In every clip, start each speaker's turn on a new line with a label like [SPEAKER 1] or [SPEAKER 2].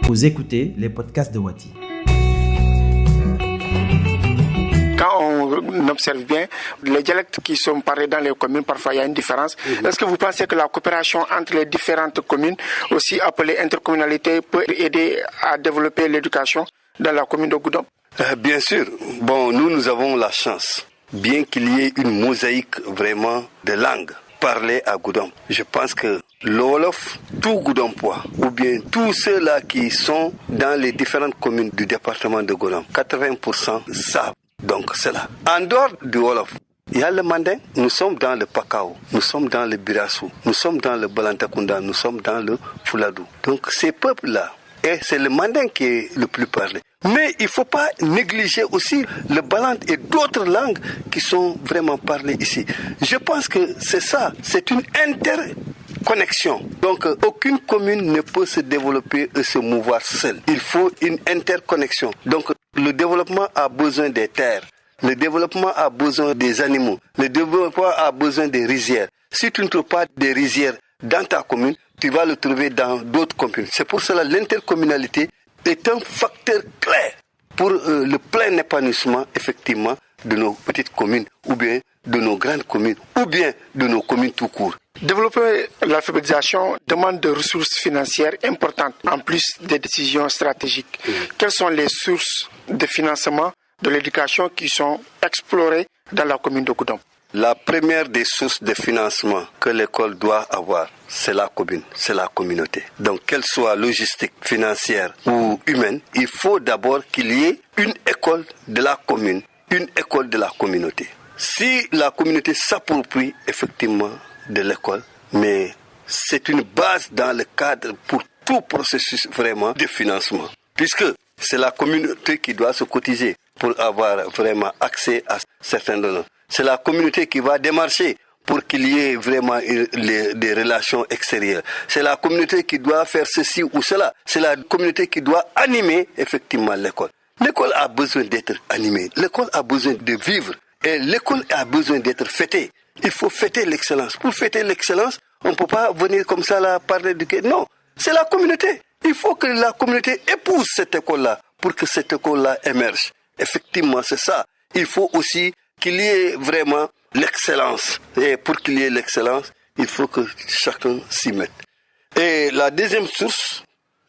[SPEAKER 1] Vous écoutez les podcasts de Wati.
[SPEAKER 2] Quand on observe bien, les dialectes qui sont parlés dans les communes, parfois il y a une différence. Est-ce que vous pensez que la coopération entre les différentes communes, aussi appelée intercommunalité, peut aider à développer l'éducation dans la commune de Goudomp?
[SPEAKER 3] Bien sûr. Bon, nous avons la chance, bien qu'il y ait une mosaïque vraiment de langues parlées à Goudomp. Je pense que le Wolof, tout Goudompois, ou bien tous ceux-là qui sont dans les différentes communes du département de Goudomp, 80% savent. Donc c'est là. En dehors du Wolof, il y a le Manding, nous sommes dans le Pakao, nous sommes dans le Birassou, nous sommes dans le Balantakunda, nous sommes dans le Fouladou. Donc ces peuples-là, et c'est le Manding qui est le plus parlé. Mais il ne faut pas négliger aussi le Balant et d'autres langues qui sont vraiment parlées ici. Je pense que c'est ça, c'est une interconnexion. Donc aucune commune ne peut se développer et se mouvoir seule. Il faut une interconnexion. Donc le développement a besoin des terres, le développement a besoin des animaux, le développement a besoin des rizières. Si tu ne trouves pas des rizières dans ta commune, tu vas le trouver dans d'autres communes. C'est pour cela que l'intercommunalité est un facteur clé pour le plein épanouissement, effectivement, de nos petites communes, ou bien de nos grandes communes, ou bien de nos communes tout court.
[SPEAKER 2] Développer l'alphabétisation demande de ressources financières importantes, en plus des décisions stratégiques. Quelles sont les sources de financement de l'éducation qui sont explorées dans la commune de Goudomp?
[SPEAKER 3] La première des sources de financement que l'école doit avoir, c'est la commune, c'est la communauté. Donc, qu'elle soit logistique, financière ou humaine, il faut d'abord qu'il y ait une école de la commune, une école de la communauté. Si la communauté s'approprie effectivement de l'école, mais c'est une base dans le cadre pour tout processus vraiment de financement. Puisque c'est la communauté qui doit se cotiser pour avoir vraiment accès à certains donneurs. C'est la communauté qui va démarcher pour qu'il y ait vraiment des relations extérieures. C'est la communauté qui doit faire ceci ou cela. C'est la communauté qui doit animer effectivement l'école. L'école a besoin d'être animée. L'école a besoin de vivre. Et l'école a besoin d'être fêtée. Il faut fêter l'excellence. Pour fêter l'excellence, on ne peut pas venir comme ça là parler de... Non, c'est la communauté. Il faut que la communauté épouse cette école-là pour que cette école-là émerge. Effectivement, c'est ça. Il faut aussi qu'il y ait vraiment l'excellence. Et pour qu'il y ait l'excellence, il faut que chacun s'y mette. Et la deuxième source,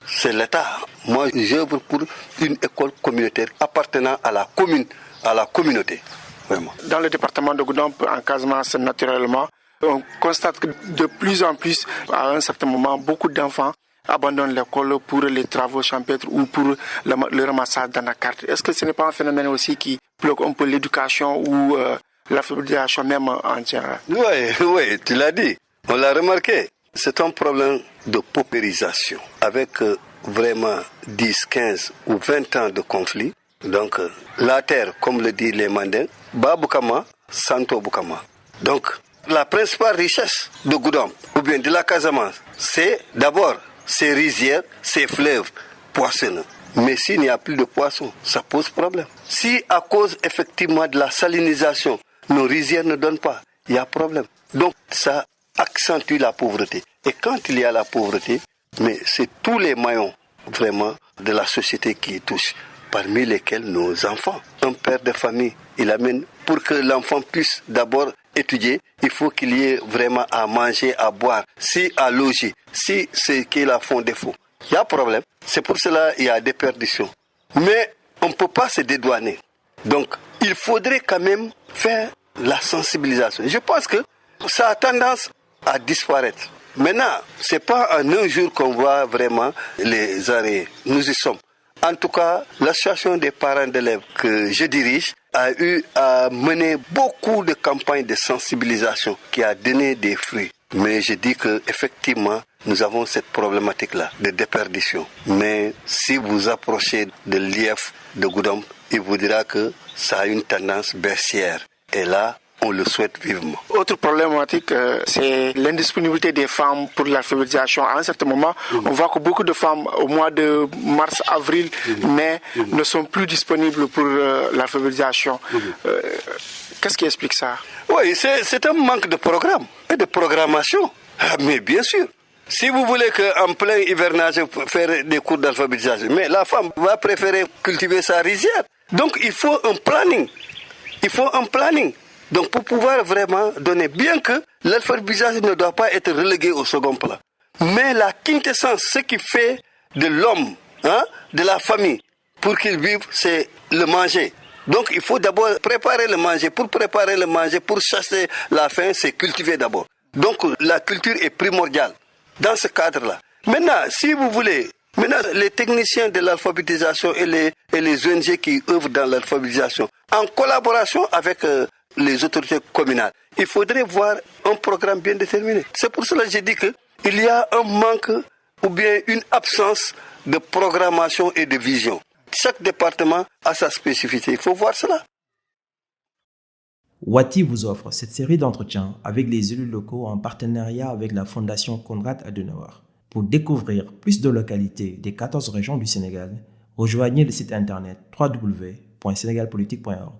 [SPEAKER 3] c'est l'État. Moi, j'œuvre pour une école communautaire appartenant à la commune, à la communauté. Vraiment.
[SPEAKER 2] Dans le département de Goudomp, en Casamance, naturellement, on constate que de plus en plus, à un certain moment, beaucoup d'enfants abandonnent l'école pour les travaux champêtres ou pour le ramassage dans la carte. Est-ce que ce n'est pas un phénomène aussi qui bloque un peu l'éducation ou l'alphabétisation même en général?
[SPEAKER 3] Oui, tu l'as dit. On l'a remarqué. C'est un problème de paupérisation. Avec vraiment 10, 15 ou 20 ans de conflit. Donc, la terre, comme le dit les Mandins, Baboukama, Santo Boukama. Donc, la principale richesse de Goudomp, ou bien de la Casamance, c'est d'abord ces rizières, ces fleuves poissonneux. Mais s'il n'y a plus de poissons, ça pose problème. Si à cause effectivement de la salinisation, nos rizières ne donnent pas, il y a problème. Donc, ça accentue la pauvreté. Et quand il y a la pauvreté, mais c'est tous les maillons vraiment de la société qui y touchent. Parmi lesquels nos enfants. Un père de famille, il amène pour que l'enfant puisse d'abord étudier, il faut qu'il y ait vraiment à manger, à boire, si à loger, si c'est qu'il a font défaut. Il y a problème. C'est pour cela qu'il y a des perditions. Mais on ne peut pas se dédouaner. Donc, il faudrait quand même faire la sensibilisation. Je pense que ça a tendance à disparaître. Maintenant, ce n'est pas en un jour qu'on voit vraiment les arrêts. Nous y sommes. En tout cas, l'association des parents d'élèves que je dirige a eu à mener beaucoup de campagnes de sensibilisation qui a donné des fruits. Mais je dis qu'effectivement, nous avons cette problématique-là de déperdition. Mais si vous approchez de l'IF de Goudomp, il vous dira que ça a une tendance baissière. Et là, on le souhaite vivement.
[SPEAKER 2] Autre problématique, c'est l'indisponibilité des femmes pour l'alphabétisation. À un certain moment, on voit que beaucoup de femmes, au mois de mars, avril, mai, ne sont plus disponibles pour l'alphabétisation. Qu'est-ce qui explique ça?
[SPEAKER 3] Oui, c'est un manque de programme et de programmation. Mais bien sûr, Si vous voulez qu'en plein hivernage, faire des cours d'alphabétisation, mais la femme va préférer cultiver sa rizière. Donc il faut un planning. Il faut un planning. Donc pour pouvoir vraiment donner, bien que l'alphabétisation ne doit pas être reléguée au second plan. Mais la quintessence, ce qui fait de l'homme, de la famille, pour qu'il vive, c'est le manger. Donc il faut d'abord préparer le manger. Pour préparer le manger, pour chasser la faim, c'est cultiver d'abord. Donc la culture est primordiale dans ce cadre-là. Maintenant, si vous voulez, les techniciens de l'alphabétisation et les ONG qui œuvrent dans l'alphabétisation, en collaboration avec les autorités communales, il faudrait voir un programme bien déterminé. C'est pour cela que j'ai dit qu'il y a un manque ou bien une absence de programmation et de vision. Chaque département a sa spécificité. Il faut voir cela.
[SPEAKER 1] Wati vous offre cette série d'entretiens avec les élus locaux en partenariat avec la Fondation Konrad Adenauer. Pour découvrir plus de localités des 14 régions du Sénégal, rejoignez le site internet www.senegalpolitique.org.